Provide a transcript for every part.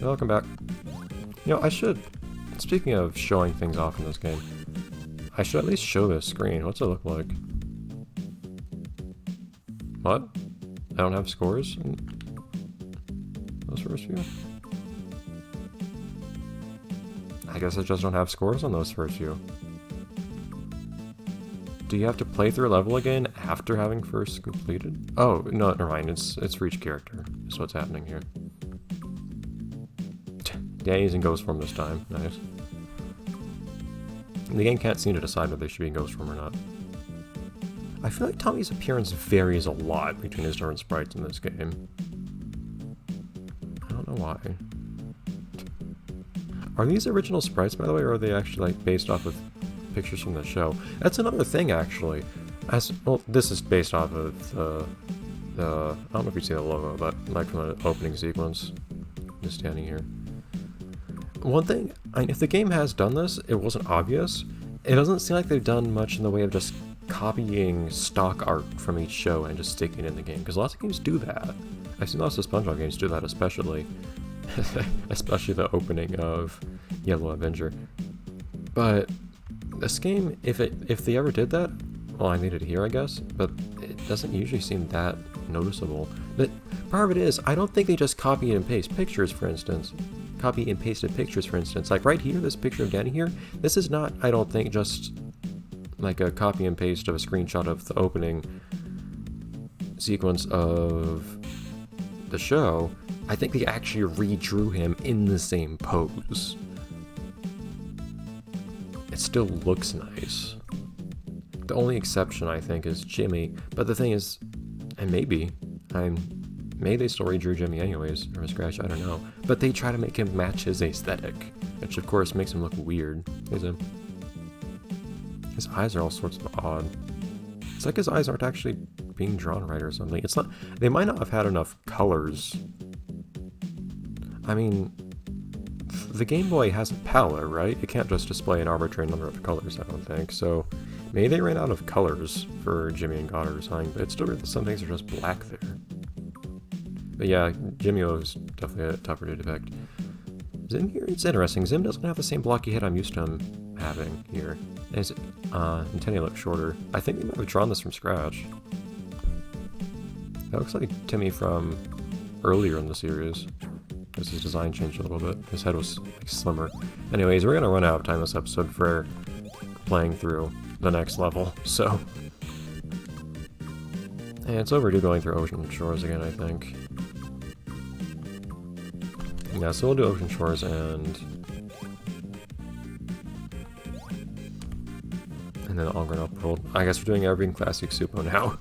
Welcome back. You know, I should, speaking of showing things off in this game, I should at least show this screen. What's it look like? What? I don't have scores in those first few? I guess I just don't have scores on those first few. Do you have to play through a level again after having first completed? Oh, no, never mind. It's for each character. That's what's happening here. Danny's in ghost form this time. Nice. The game can't seem to decide whether they should be in ghost form or not. I feel like Tommy's appearance varies a lot between his different sprites in this game. I don't know why. Are these original sprites, by the way, or are they actually like based off of pictures from the show? That's another thing, actually. Well, this is based off of the I don't know if you see the logo, but like from the opening sequence, just standing here. One thing, if the game has done this, it wasn't obvious. It doesn't seem like they've done much in the way of just copying stock art from each show and just sticking it in the game, because lots of games do that. I've seen lots of SpongeBob games do that, especially the opening of Yellow Avenger. But this game, if they ever did that, well, I made it here, I guess, but it doesn't usually seem that noticeable. But part of it is, I don't think they just copy and paste pictures, for instance. Copy and pasted pictures, for instance. Like right here, this picture of Danny here, this is not, I don't think, just like a copy and paste of a screenshot of the opening sequence of the show. I think they actually redrew him in the same pose. It still looks nice. The only exception, I think, is Jimmy, but the thing is, and maybe they still redrew Jimmy anyways from scratch, I don't know. But they try to make him match his aesthetic, which of course makes him look weird. His eyes are all sorts of odd. It's like his eyes aren't actually being drawn right or something. It's not. They might not have had enough colors. I mean, the Game Boy has a palette, right? It can't just display an arbitrary number of colors, I don't think. So maybe they ran out of colors for Jimmy and Goddard or something, but it's still weird that some things are just black there. But yeah, Jimmy was definitely tougher to depict. Zim here, it's interesting. Zim doesn't have the same blocky head I'm used to him having here. His antennae look shorter. I think they might have drawn this from scratch. That looks like Timmy from earlier in the series. Because his design changed a little bit. His head was like slimmer. Anyways, we're gonna run out of time this episode for playing through the next level, so. And it's overdue going through Ocean Shores again, I think. Yeah, so we'll do Ocean Shores and then Algren Upworld. I guess we're doing everything Classic Supo now.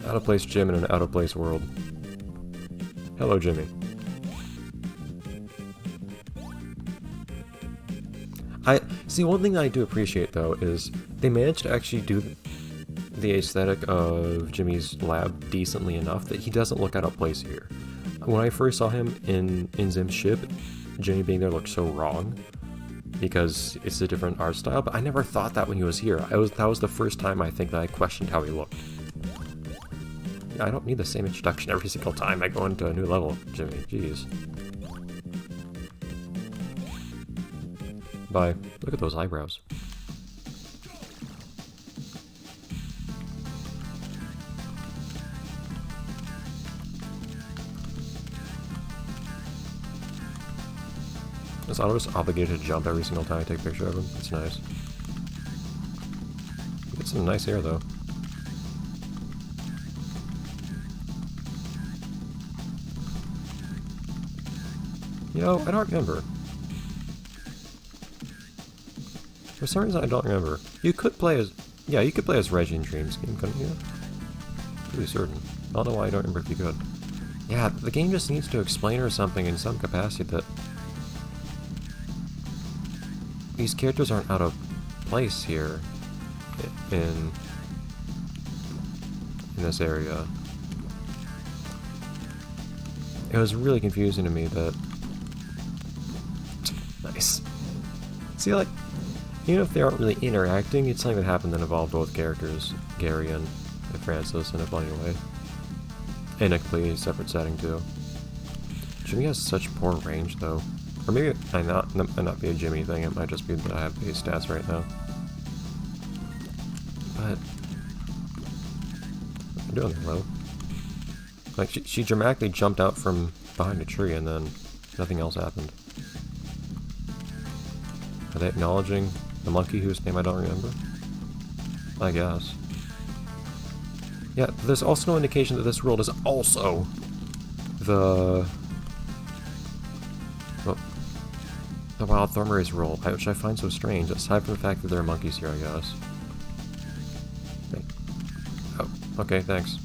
Out of place Jim in an out of place world. Hello, Jimmy. See, one thing that I do appreciate though is they managed to actually do the aesthetic of Jimmy's lab decently enough that he doesn't look out of place here. When I first saw him in Zim's ship, Jimmy being there looked so wrong because it's a different art style, but I never thought that when he was here. That was the first time I think that I questioned how he looked. Yeah, I don't need the same introduction every single time I go into a new level, Jimmy. Jeez. Bye. Look at those eyebrows. Is Otto just obligated to jump every single time I take a picture of him? It's nice. Get some nice hair though. You know, I don't remember. For some reason I don't remember. You could play as... Yeah, you could play as Reggie in Dreams game, couldn't you? Pretty certain. I don't know why I don't remember if you could. Yeah, the game just needs to explain or something in some capacity that these characters aren't out of place here in this area. It was really confusing to me that... Nice. See, like, even if they aren't really interacting, it's something that happened that involved both characters, Gary and Francis, in a funny way. in a completely separate setting too. Jimmy has such poor range though. Or maybe it might not be a Jimmy thing, it might just be that I have base stats right now. But I'm doing it low. Like she dramatically jumped out from behind a tree and then nothing else happened. Are they acknowledging the monkey whose name I don't remember? I guess. Yeah, there's also no indication that this world is also the wild Thornberrys world, which I find so strange, aside from the fact that there are monkeys here, I guess. Hey. Oh, okay, thanks.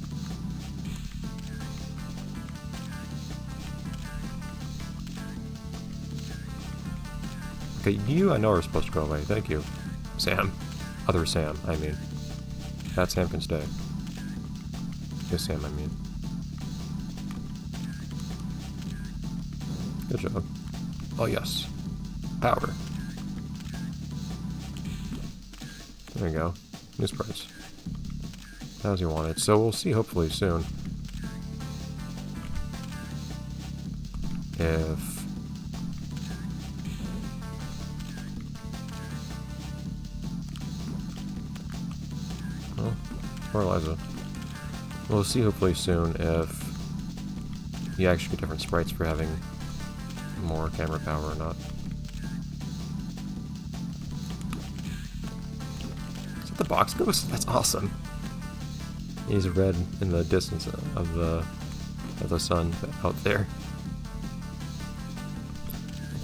Okay, you I know are supposed to go away, thank you. Sam. Other Sam, I mean. That Sam can stay. This Sam, I mean. Good job. Oh, yes. Power. There you go. New sprites. As you wanted. So we'll see hopefully soon if or Eliza. We'll see hopefully soon if you actually get different sprites for having more camera power or not. Is that the box ghost? That's awesome. He's red in the distance of the sun out there.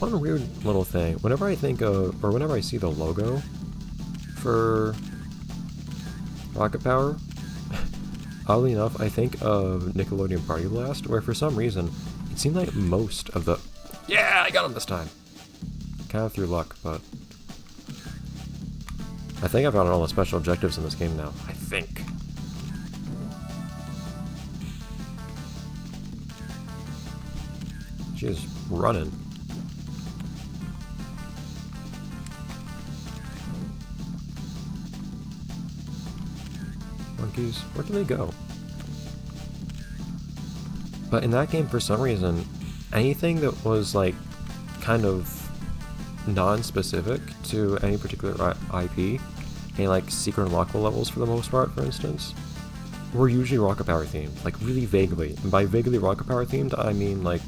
One weird little thing. Whenever I think of, or whenever I see the logo for Rocket Power, oddly enough, I think of Nickelodeon Party Blast, where for some reason, it seemed like most of the... Yeah, I got him this time! Kind of through luck, but... I think I've got all the special objectives in this game now. I think. She is running. Monkeys, where do they go? But in that game, for some reason, anything that was like kind of non-specific to any particular IP, any like secret unlockable levels for the most part, for instance, were usually Rocket Power themed, like really vaguely. And by vaguely Rocket Power themed, I mean like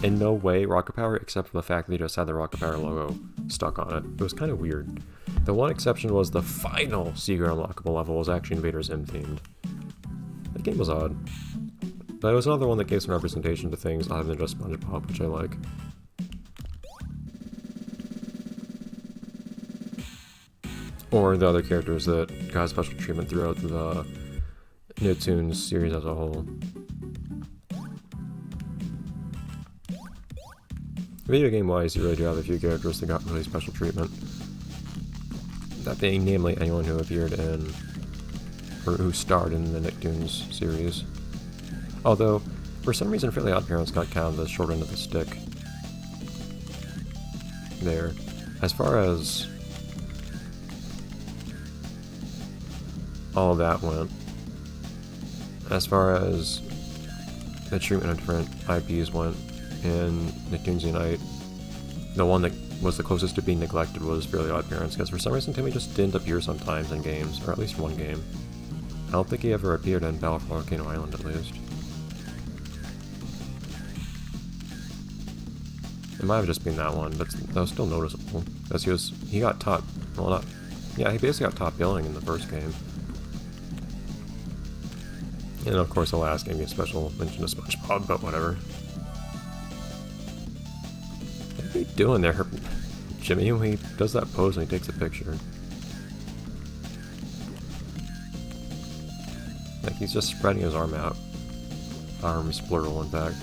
in no way Rocket Power except for the fact that they just had the Rocket Power logo stuck on it. It was kind of weird. The one exception was the final secret unlockable level was actually Invader Zim themed. That game was odd. But it was another one that gave some representation to things other than just SpongeBob, which I like. Or the other characters that got special treatment throughout the Nicktoons series as a whole. Video game wise, you really do have a few characters that got really special treatment. That being namely anyone who appeared in, or who starred in the Nicktoons series. Although, for some reason, Fairly OddParents got kind of the short end of the stick there. As far as all of that went, as far as the treatment of different IPs went in Nicktoons Unite, the one that was the closest to being neglected was Fairly OddParents, because for some reason Timmy just didn't appear sometimes in games, or at least one game. I don't think he ever appeared in Battle for Volcano Island, at least. It might have just been that one, but that was still noticeable. Because he got top, well not, yeah, he basically got top billing in the first game. And of course the last game gets special mention to SpongeBob, but whatever. What are you doing there, Jimmy, when he does that pose and he takes a picture? Like he's just spreading his arm out. Arms plural, in fact.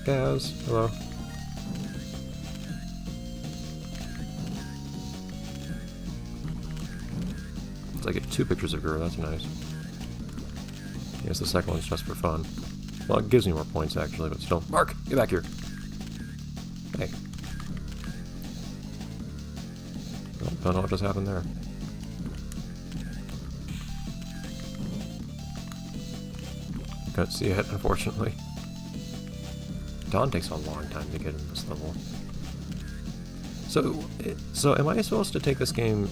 Gaz, hello. I get 2 pictures of her, that's nice. I guess the second one's just for fun. Well, it gives me more points actually, but still. Mark, get back here! Hey. Well, don't know what just happened there. couldn't see it, unfortunately. Dawn takes a long time to get in this level. So am I supposed to take this game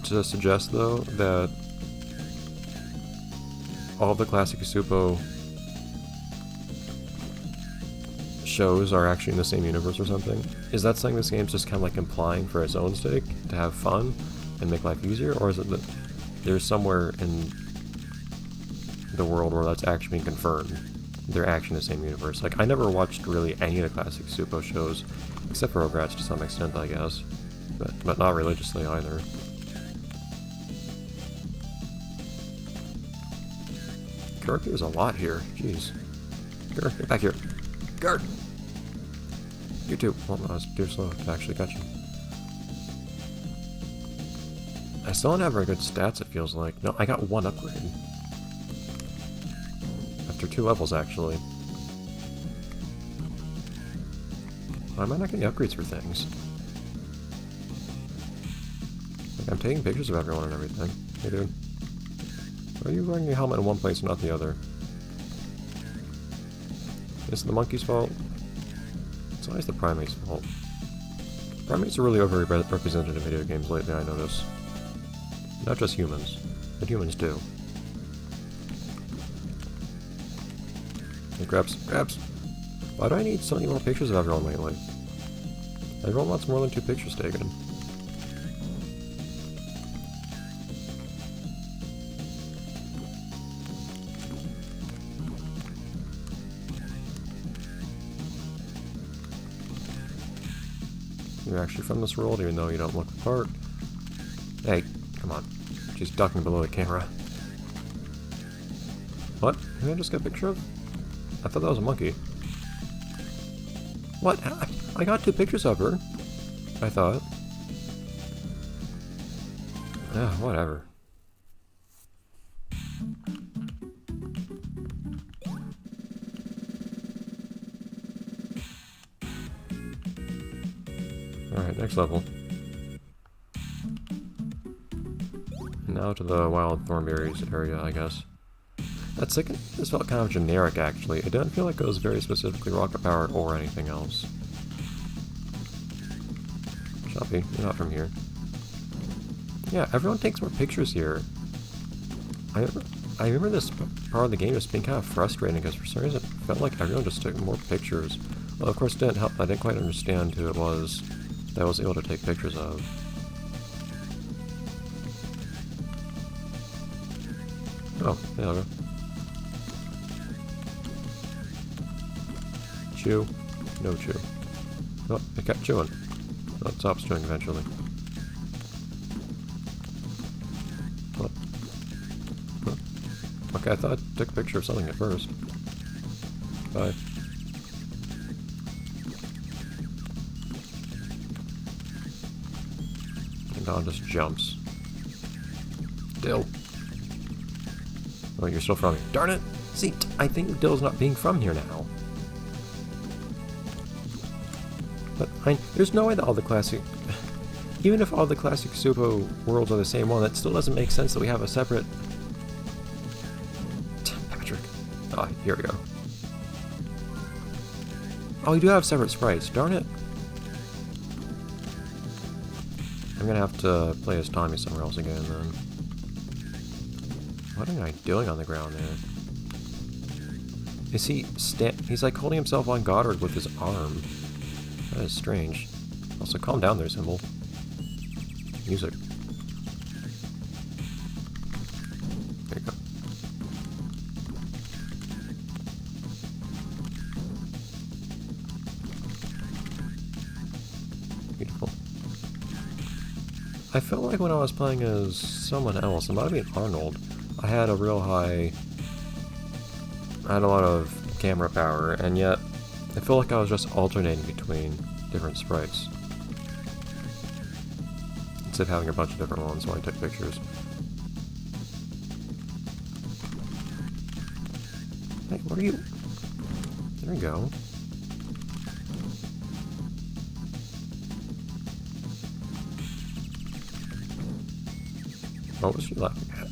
to suggest, though, that all the classic Supo shows are actually in the same universe or something? Is that something this game's just kind of like implying for its own sake, to have fun and make life easier? Or is it that there's somewhere in the world where that's actually being confirmed? They're actually in the same universe. Like, I never watched really any of the classic Supo shows, except for Rugrats to some extent, I guess. But not religiously either. Gert, there's a lot here. Jeez. Gert, get back here. Gert! You too. Well, I was too slow to actually catch him. I still don't have very good stats, it feels like. No, I got one upgrade. After 2 levels, actually. Why am I not getting upgrades for things? Like, I'm taking pictures of everyone and everything. Hey, dude. Why are you wearing your helmet in one place and not the other? Is it the monkey's fault? It's always the primate's fault. Primates are really overrepresented in video games lately, I notice. Not just humans, but humans too. Hey, Grabs. Why do I need so many more pictures of everyone lately? Everyone wants more than 2 pictures taken. You're actually from this world, even though you don't look the part. Hey, come on. She's ducking below the camera. What? Who did I just get a picture of? I thought that was a monkey. What? I got 2 pictures of her. I thought. Whatever. Alright, next level. Now to the wild Thornberrys area, I guess. That second just felt kind of generic, actually. It didn't feel like it was very specifically rocket powered or anything else. Shoppy, you're not from here. Yeah, everyone takes more pictures here. I remember this part of the game just being kind of frustrating because for some reason it felt like everyone just took more pictures. Well, of course it didn't help. I didn't quite understand who it was that I was able to take pictures of. Oh, there we go. Chew. No chew. Oh, it kept chewing. Oh, it stops chewing eventually. What? Okay, I thought I took a picture of something at first. Bye. And Dawn just jumps. Dill. Oh, you're still from here. Darn it! See, I think Dill's not being from here now. But there's no way that all the classic... Even if all the classic Supo worlds are the same one, that still doesn't make sense that we have a separate... Patrick. Ah, here we go. Oh, we do have separate sprites. Darn it. I'm gonna have to play as Tommy somewhere else again, then. What am I doing on the ground there? Is he he's like holding himself on Goddard with his arm. That is strange. Also, calm down there, Symbol. Music. There you go. Beautiful. I felt like when I was playing as someone else, it might have been Arnold, I had a real high... I had a lot of camera power, and yet I feel like I was just alternating between different sprites. Instead of having a bunch of different ones when I took pictures. Hey, where are you? There we go. What was she laughing at?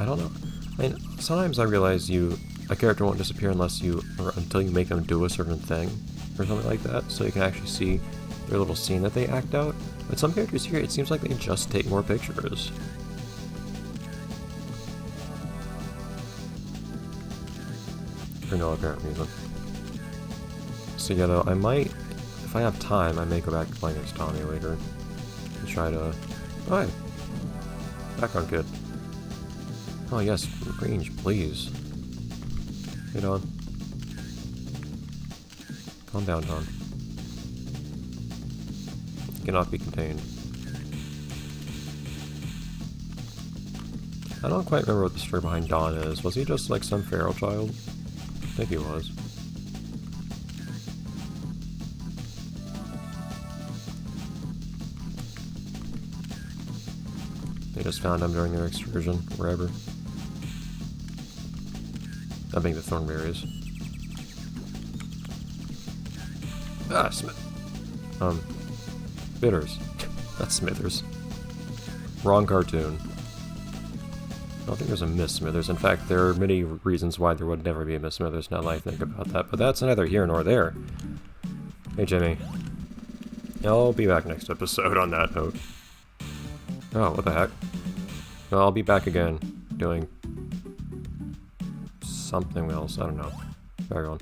I don't know. And sometimes I realize a character won't disappear until you make them do a certain thing, or something like that, so you can actually see their little scene that they act out. But some characters here, it seems like they just take more pictures. For no apparent reason. So yeah, though, I might, if I have time, I may go back to playing as Tommy later. And try to... Oh, hey. Background kid. Oh yes, range, please. Hey, Don. Calm down, Don. Cannot be contained. I don't quite remember what the story behind Don is. Was he just like some feral child? I think he was. They just found him during their excursion, wherever. That being the Thornberrys. Ah, Bitters. That's Smithers. Wrong cartoon. I don't think there's a Miss Smithers. In fact, there are many reasons why there would never be a Miss Smithers now that I think about that, but that's neither here nor there. Hey, Jimmy. I'll be back next episode on that note. Oh, what the heck? No, I'll be back again, doing something else, I don't know. Carry on.